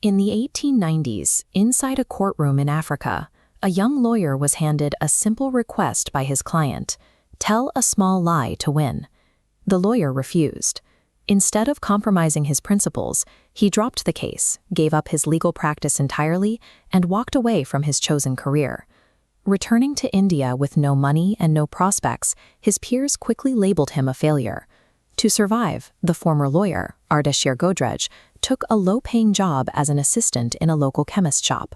In the 1890s, inside a courtroom in Africa, a young lawyer was handed a simple request by his client: tell a small lie to win. The lawyer refused. Instead of compromising his principles, he dropped the case, gave up his legal practice entirely, and walked away from his chosen career. Returning to India with no money and no prospects, his peers quickly labeled him a failure. To survive, the former lawyer, Ardeshir Godrej, took a low-paying job as an assistant in a local chemist shop.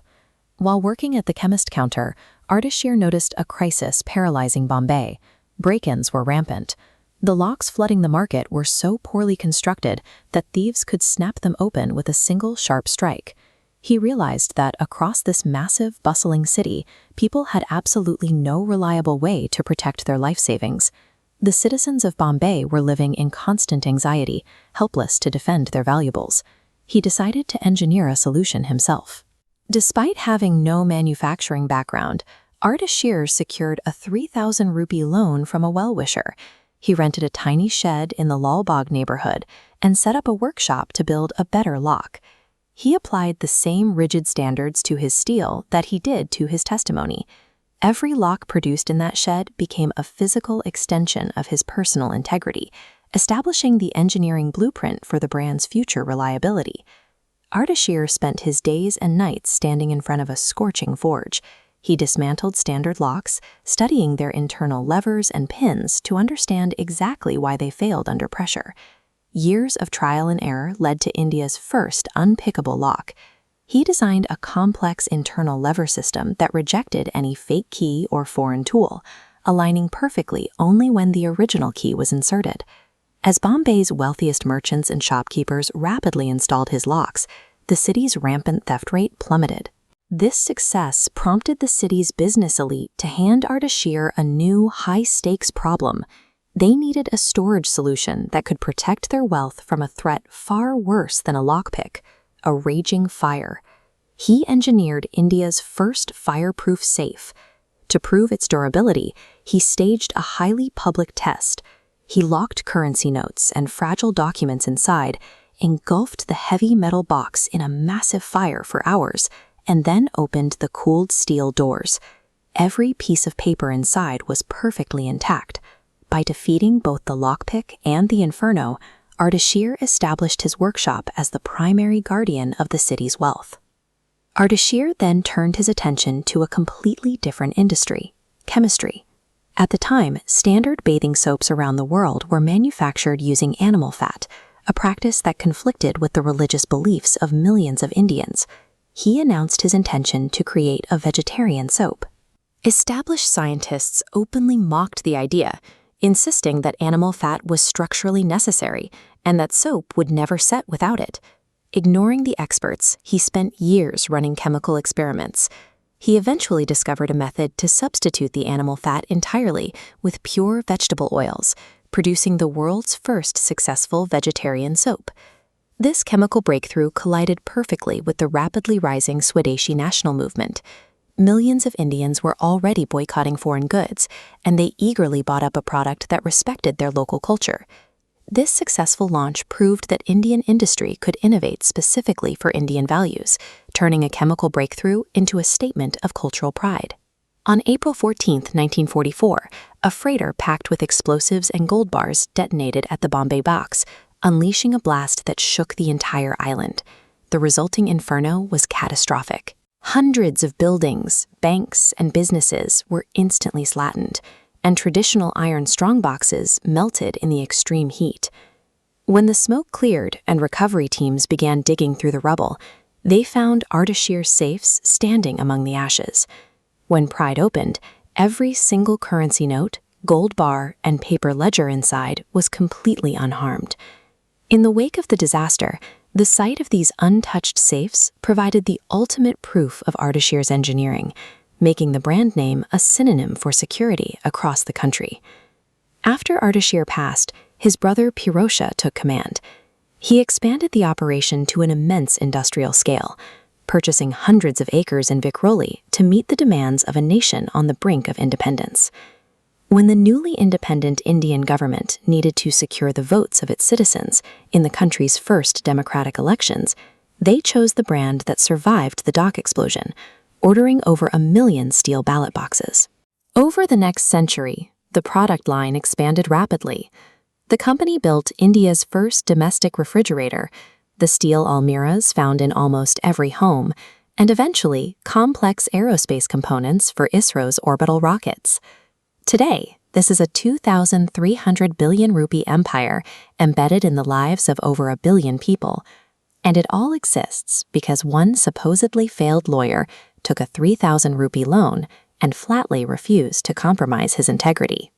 While working at the chemist counter, Ardeshir noticed a crisis paralyzing Bombay. Break-ins were rampant. The locks flooding the market were so poorly constructed that thieves could snap them open with a single sharp strike. He realized that across this massive, bustling city, people had absolutely no reliable way to protect their life savings. The citizens of Bombay were living in constant anxiety, helpless to defend their valuables. He decided to engineer a solution himself. Despite having no manufacturing background, Ardeshir secured a 3,000 rupee loan from a well-wisher. He rented a tiny shed in the Lal Bagh neighborhood and set up a workshop to build a better lock. He applied the same rigid standards to his steel that he did to his testimony. Every lock produced in that shed became a physical extension of his personal integrity, establishing the engineering blueprint for the brand's future reliability. Ardeshir spent his days and nights standing in front of a scorching forge. He dismantled standard locks, studying their internal levers and pins to understand exactly why they failed under pressure. Years of trial and error led to India's first unpickable lock. He designed a complex internal lever system that rejected any fake key or foreign tool, aligning perfectly only when the original key was inserted. As Bombay's wealthiest merchants and shopkeepers rapidly installed his locks, the city's rampant theft rate plummeted. This success prompted the city's business elite to hand Ardeshir a new, high-stakes problem. They needed a storage solution that could protect their wealth from a threat far worse than a lockpick: a raging fire. He engineered India's first fireproof safe. To prove its durability, he staged a highly public test. He locked currency notes and fragile documents inside, engulfed the heavy metal box in a massive fire for hours, and then opened the cooled steel doors. Every piece of paper inside was perfectly intact. By defeating both the lockpick and the inferno, Ardeshir established his workshop as the primary guardian of the city's wealth. Ardeshir then turned his attention to a completely different industry: chemistry. At the time, standard bathing soaps around the world were manufactured using animal fat, a practice that conflicted with the religious beliefs of millions of Indians. He announced his intention to create a vegetarian soap. Established scientists openly mocked the idea, insisting that animal fat was structurally necessary and that soap would never set without it. Ignoring the experts, he spent years running chemical experiments. He eventually discovered a method to substitute the animal fat entirely with pure vegetable oils, producing the world's first successful vegetarian soap. This chemical breakthrough collided perfectly with the rapidly rising Swadeshi national movement. Millions of Indians were already boycotting foreign goods, and they eagerly bought up a product that respected their local culture. This successful launch proved that Indian industry could innovate specifically for Indian values, turning a chemical breakthrough into a statement of cultural pride. On April 14, 1944, a freighter packed with explosives and gold bars detonated at the Bombay docks, unleashing a blast that shook the entire island. The resulting inferno was catastrophic. Hundreds of buildings, banks, and businesses were instantly slattened, and traditional iron strongboxes melted in the extreme heat. When the smoke cleared and recovery teams began digging through the rubble, they found Ardeshir's safes standing among the ashes. When pried opened, every single currency note, gold bar, and paper ledger inside was completely unharmed. In the wake of the disaster, the sight of these untouched safes provided the ultimate proof of Ardeshir's engineering, making the brand name a synonym for security across the country. After Ardeshir passed, his brother Pirosha took command. He expanded the operation to an immense industrial scale, purchasing hundreds of acres in Vikhroli to meet the demands of a nation on the brink of independence. When the newly independent Indian government needed to secure the votes of its citizens in the country's first democratic elections, They chose the brand that survived the dock explosion, ordering over 1 million steel ballot boxes. Over the next century, the product line expanded rapidly. The company built India's first domestic refrigerator, the steel almiras found in almost every home, and eventually complex aerospace components for ISRO's orbital rockets. Today, this is a 2,300 billion rupee empire embedded in the lives of over 1 billion people. And it all exists because one supposedly failed lawyer took a 3,000 rupee loan and flatly refused to compromise his integrity.